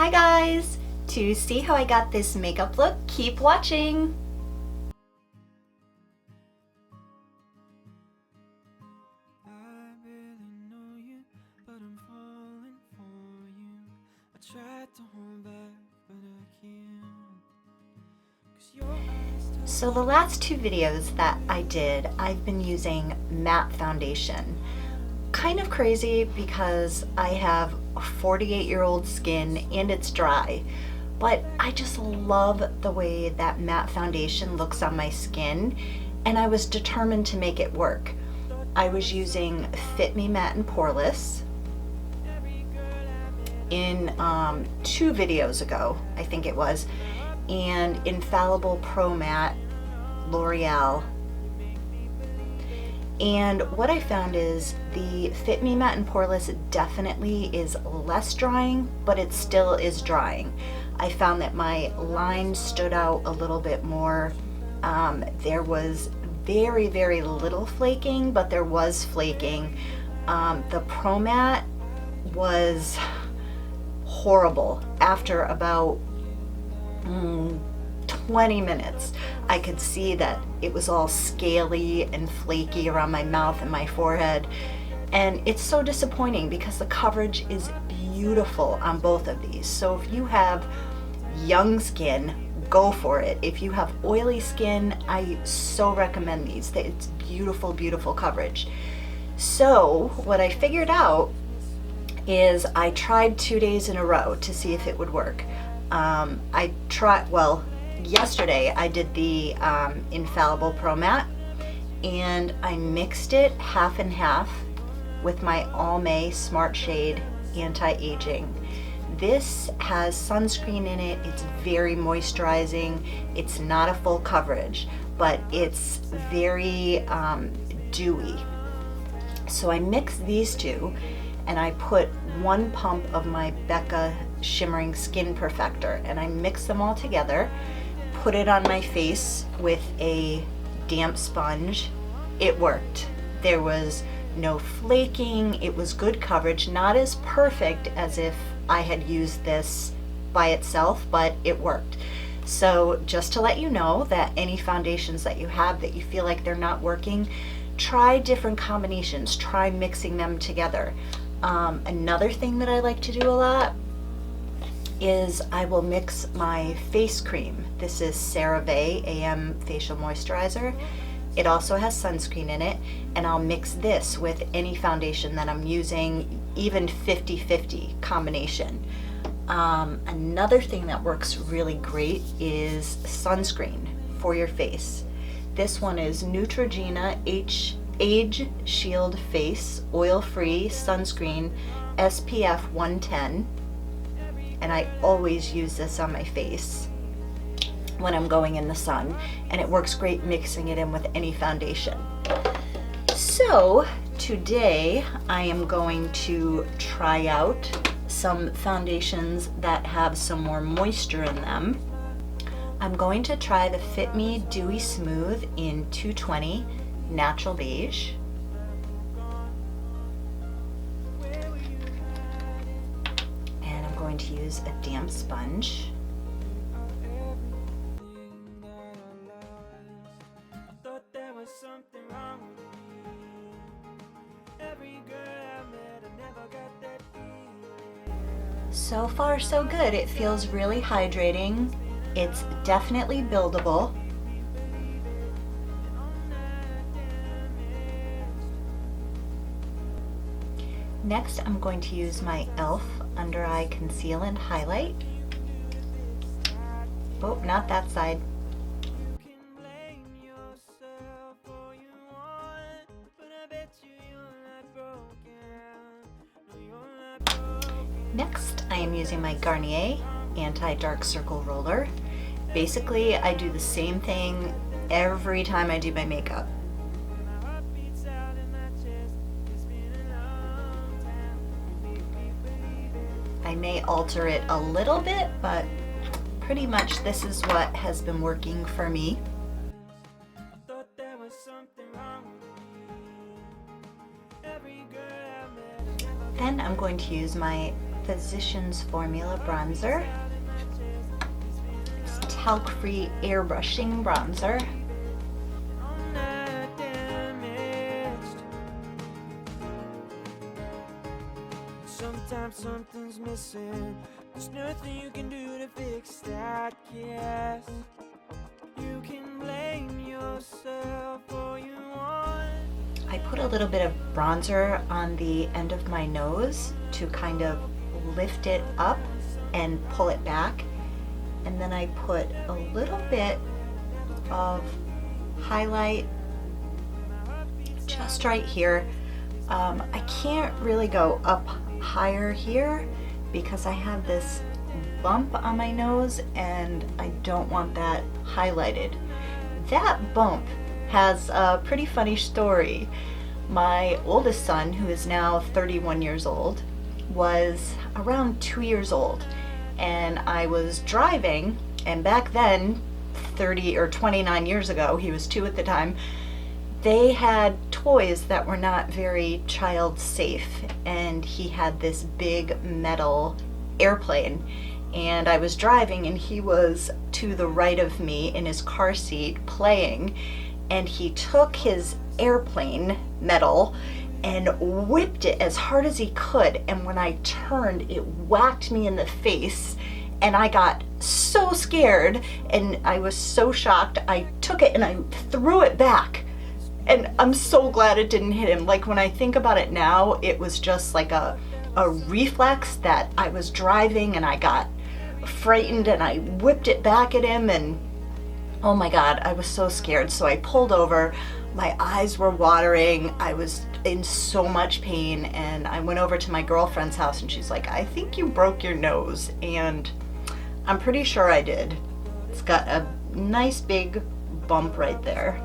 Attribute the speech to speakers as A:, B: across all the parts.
A: Hi guys! To see how I got this makeup look, keep watching! So the last two videos that I did, I've been using matte foundation. Kind of crazy because I have a 48-year-old skin and it's dry, but I just love the way that matte foundation looks on my skin, and I was determined to make it work. I was using Fit Me Matte and Poreless in 2 videos ago, I think it was, and Infallible Pro Matte L'Oreal. And what I found is the Fit Me Matte and Poreless definitely is less drying, but it still is drying. I found that my line stood out a little bit more. There was very, very little flaking, but there was flaking. The Pro Matte was horrible. After about 20 minutes, I could see that it was all scaly and flaky around my mouth and my forehead. And it's so disappointing because the coverage is beautiful on both of these. So if you have young skin, go for it. If you have oily skin, I so recommend these. It's beautiful, beautiful coverage. So what I figured out is I tried 2 days in a row to see if it would work. Yesterday I did the Infallible Pro Matte, and I mixed it half and half with my Almay Smart Shade Anti-Aging. This has sunscreen in it. It's very moisturizing. It's not a full coverage, but it's very dewy. So I mixed these two, and I put 1 pump of my Becca Shimmering Skin Perfector, and I mixed them all together, put it on my face with a damp sponge. It worked. There was no flaking. It was good coverage, not as perfect as if I had used this by itself, but it worked. So just to let you know that any foundations that you have that you feel like they're not working, try different combinations, try mixing them together. Another thing that I like to do a lot is I will mix my face cream. This is CeraVe AM Facial Moisturizer. It also has sunscreen in it, and I'll mix this with any foundation that I'm using, even 50-50 combination. Another thing that works really great is sunscreen for your face. This one is Neutrogena Age Shield Face Oil-Free Sunscreen SPF 110. And I always use this on my face when I'm going in the sun, and it works great mixing it in with any foundation. So today I am going to try out some foundations that have some more moisture in them. I'm going to try the Fit Me Dewy Smooth in 220 Natural Beige. To use a damp sponge. So far so good. It feels really hydrating. It's definitely buildable. Next, I'm going to use my e.l.f. Under Eye Conceal and Highlight. Oh, not that side. Next, I am using my Garnier Anti-Dark Circle Roller. Basically, I do the same thing every time I do my makeup. I may alter it a little bit, but pretty much this is what has been working for me. Then I'm going to use my Physicians Formula bronzer. It's talc-free airbrushing bronzer.
B: Sometimes something's missing. There's nothing you can do to fix that. Yes, you can blame yourself all you want.
A: I put a little bit of bronzer on the end of my nose to kind of lift it up and pull it back. And then I put a little bit of highlight just right here. I can't really go up higher here because I have this bump on my nose and I don't want that highlighted. That bump has a pretty funny story. My oldest son, who is now 31 years old, was around 2 years old, and I was driving, and back then, 30 or 29 years ago, he was 2 at the time, they had toys that were not very child safe, and he had this big metal airplane, and I was driving and he was to the right of me in his car seat playing, and he took his airplane metal and whipped it as hard as he could, and when I turned, it whacked me in the face, and I got so scared and I was so shocked. I took it and I threw it back. And I'm so glad it didn't hit him. Like, when I think about it now, it was just like a reflex that I was driving and I got frightened and I whipped it back at him, and oh my God, I was so scared. So I pulled over, my eyes were watering, I was in so much pain, and I went over to my girlfriend's house and she's like, I think you broke your nose, and I'm pretty sure I did. It's got a nice big bump right there.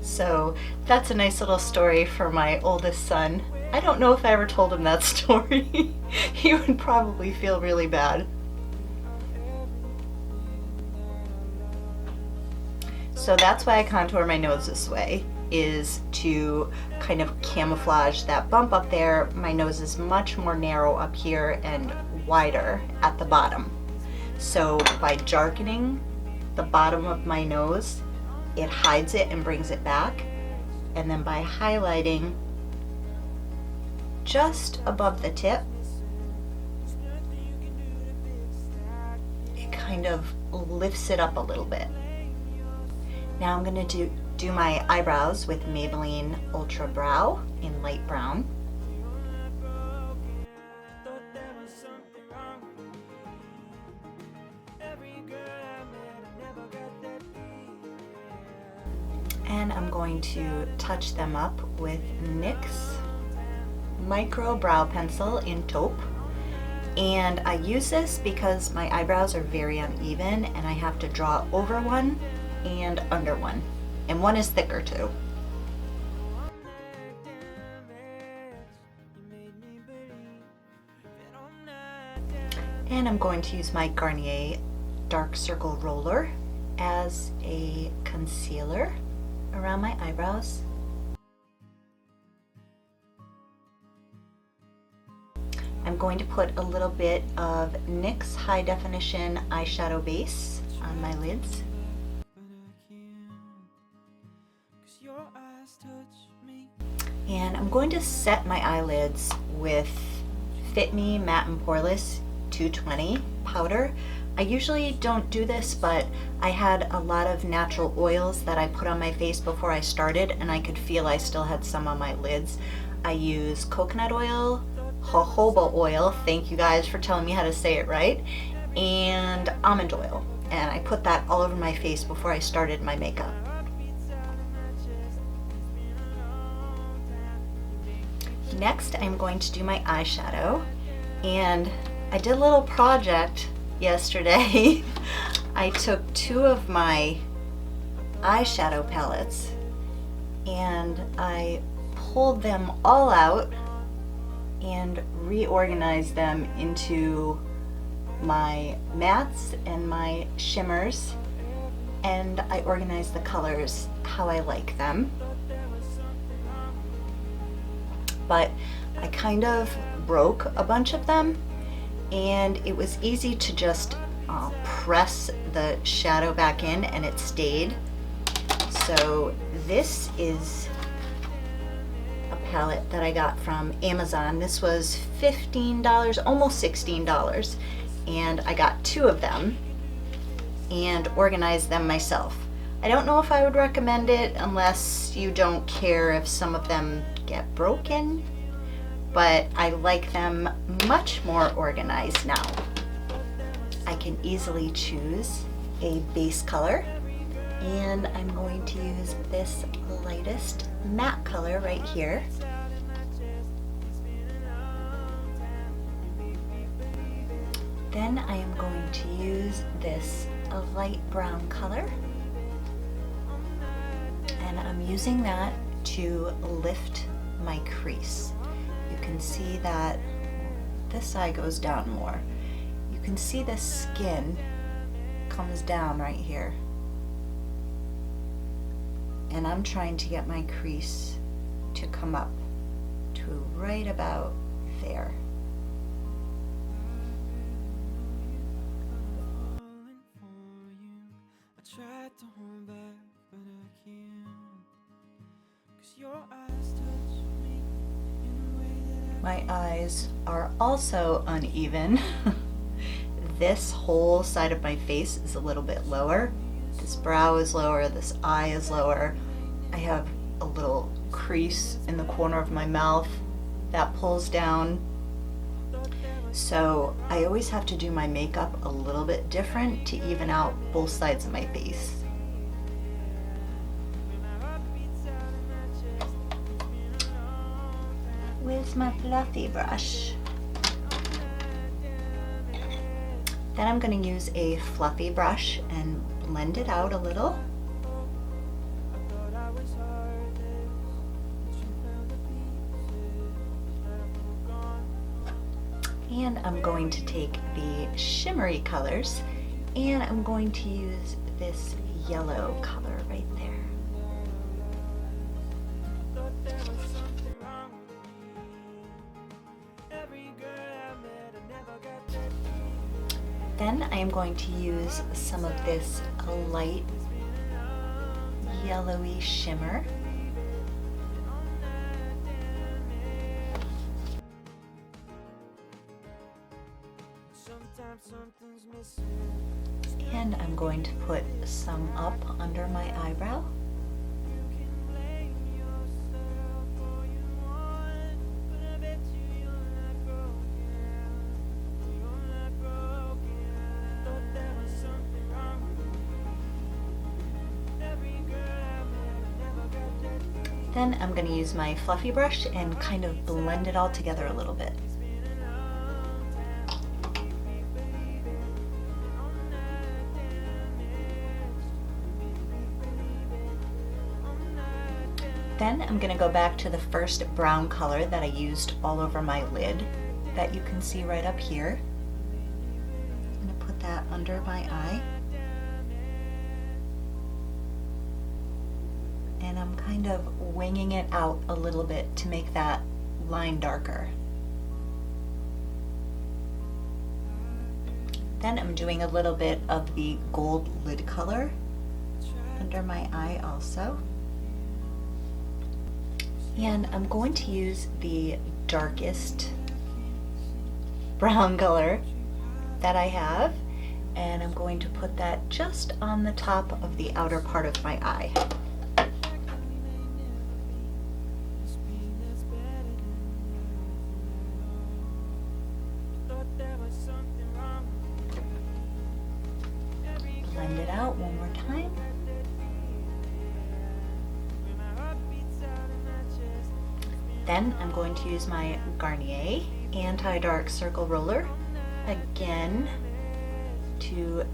A: So that's a nice little story for my oldest son. I don't know if I ever told him that story. He would probably feel really bad. So that's why I contour my nose this way, is to kind of camouflage that bump up there. My nose is much more narrow up here and wider at the bottom. So by darkening the bottom of my nose, it hides it and brings it back. And then by highlighting just above the tip, it kind of lifts it up a little bit. Now I'm going to do my eyebrows with Maybelline Ultra Brow in light brown. And I'm going to touch them up with NYX Micro Brow Pencil in taupe. And I use this because my eyebrows are very uneven and I have to draw over one and under one. And one is thicker too. And I'm going to use my Garnier Dark Circle Roller as a concealer around my eyebrows. I'm going to put a little bit of NYX High Definition Eyeshadow Base on my lids. And I'm going to set my eyelids with Fit Me Matte and Poreless 220 powder. I usually don't do this, but I had a lot of natural oils that I put on my face before I started, and I could feel I still had some on my lids. I use coconut oil, jojoba oil, thank you guys for telling me how to say it right, and almond oil. And I put that all over my face before I started my makeup. Next, I'm going to do my eyeshadow, and I did a little project yesterday. I took 2 of my eyeshadow palettes and I pulled them all out and reorganized them into my mattes and my shimmers, and I organized the colors how I like them. But I kind of broke a bunch of them, and it was easy to just press the shadow back in and it stayed. So this is a palette that I got from Amazon. This was $15, almost $16, and I got 2 of them and organized them myself. I don't know if I would recommend it unless you don't care if some of them get broken, but I like them much more organized now. I can easily choose a base color, and I'm going to use this lightest matte color right here. Then I am going to use this light brown color, and I'm using that to lift my crease. You can see that this side goes down more. You can see the skin comes down right here. And I'm trying to get my crease to come up to right about there. My eyes are also uneven. This whole side of my face is a little bit lower. This brow is lower, this eye is lower. I have a little crease in the corner of my mouth that pulls down. So I always have to do my makeup a little bit different to even out both sides of my face. Where's my fluffy brush? Then I'm going to use a fluffy brush and blend it out a little. And I'm going to take the shimmery colors, and I'm going to use this yellow color right there. Then I am going to use some of this light yellowy shimmer. And I'm going to put some up under my eyebrow. Then I'm going to use my fluffy brush and kind of blend it all together a little bit. Then I'm going to go back to the first brown color that I used all over my lid that you can see right up here. I'm going to put that under my eye. And I'm kind of winging it out a little bit to make that line darker. Then I'm doing a little bit of the gold lid color under my eye also. And I'm going to use the darkest brown color that I have, and I'm going to put that just on the top of the outer part of my eye. Blend it out one more time. Then I'm going to use my Garnier Anti-Dark Circle Roller again to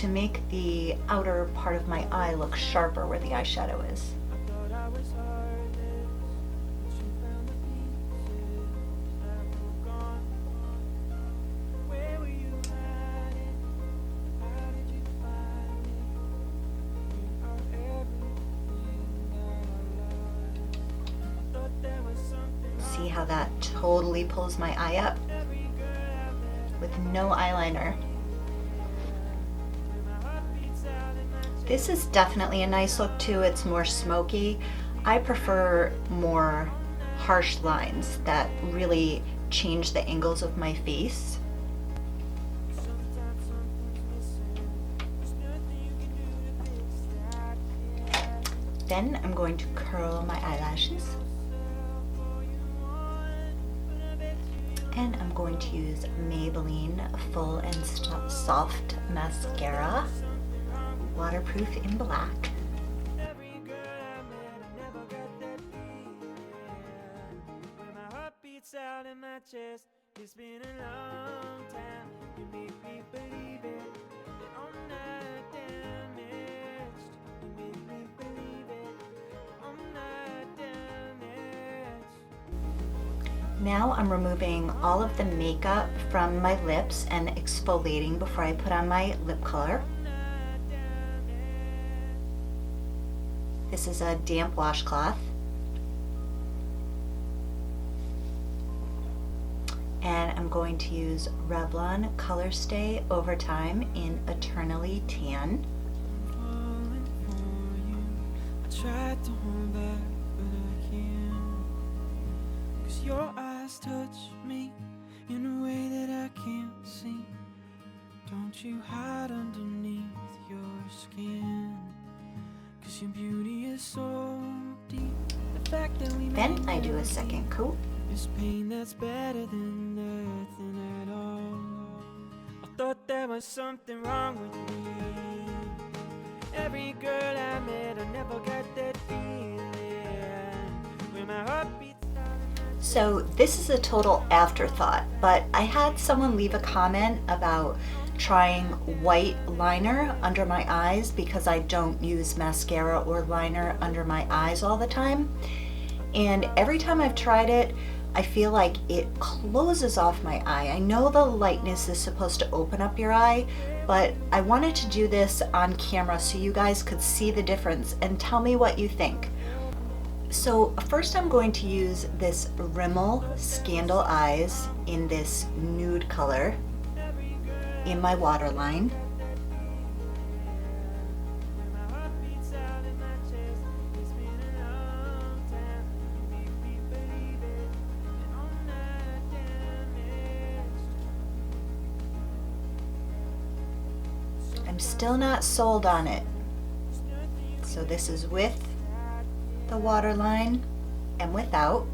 A: make the outer part of my eye look sharper where the eyeshadow is. See how that totally pulls my eye up with no eyeliner. This is definitely a nice look too. It's more smoky. I prefer more harsh lines that really change the angles of my face. Then I'm going to curl my eyelashes. And I'm going to use Maybelline Full and Soft Mascara, waterproof in black.
B: Out in my chest, it's been a long time. You make me believe it, that I'm not damaged. You make me believe it, I'm not damaged.
A: Now I'm removing all of the makeup from my lips and exfoliating before I put on my lip color. This is a damp washcloth. And I'm going to use Revlon Color Stay Overtime in Eternally Tan.
B: Falling for you, I tried to hold back, but I can't. 'Cause your eyes touch me in a way that I can't see. Don't you hide underneath your skin, 'cause your beauty is so deep. The fact that we
A: Then I do a second coat.
B: It's pain that's better than nothing at all. I thought there was something wrong with me. Every girl I met, I never got that feeling when my heart beats.
A: So this is a total afterthought, but I had someone leave a comment about trying white liner under my eyes because I don't use mascara or liner under my eyes all the time. And every time I've tried it, I feel like it closes off my eye. I know the lightness is supposed to open up your eye, but I wanted to do this on camera so you guys could see the difference and tell me what you think. So first I'm going to use this Rimmel Scandal Eyes in this nude color in my waterline. I'm still not sold on it. So this is with the waterline and without.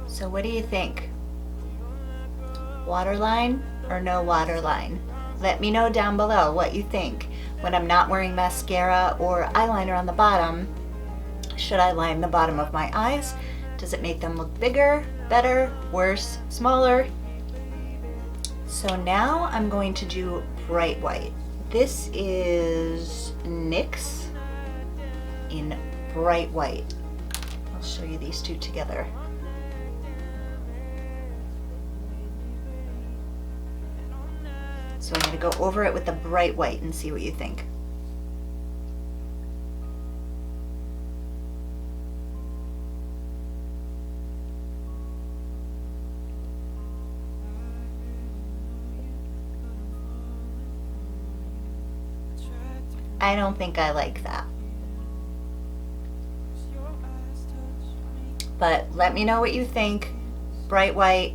A: So what do you think? Waterline or no waterline? Let me know down below what you think. When I'm not wearing mascara or eyeliner on the bottom, should I line the bottom of my eyes? Does it make them look bigger, better, worse, smaller? So now I'm going to do bright white. This is NYX in bright white. I'll show you these two together. So I'm going to go over it with the bright white and see what you think. I don't think I like that. But let me know what you think. Bright white,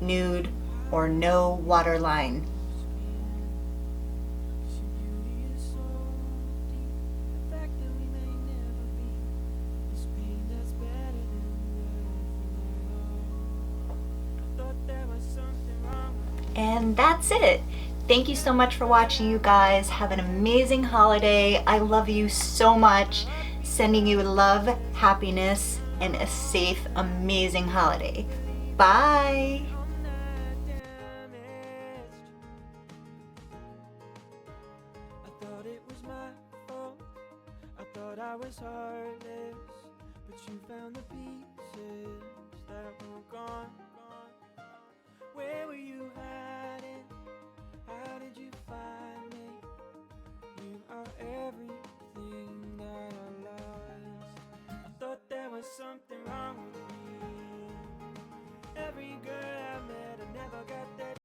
A: nude, or no waterline. And that's it. Thank you so much for watching, you guys. Have an amazing holiday. I love you so much. Sending you love, happiness, and a safe, amazing holiday. Bye.
B: I thought it was my fault. I thought I was heartless, but you found the pieces that were gone. Where were you hiding? How did you find me? You are everything that I love. wrong with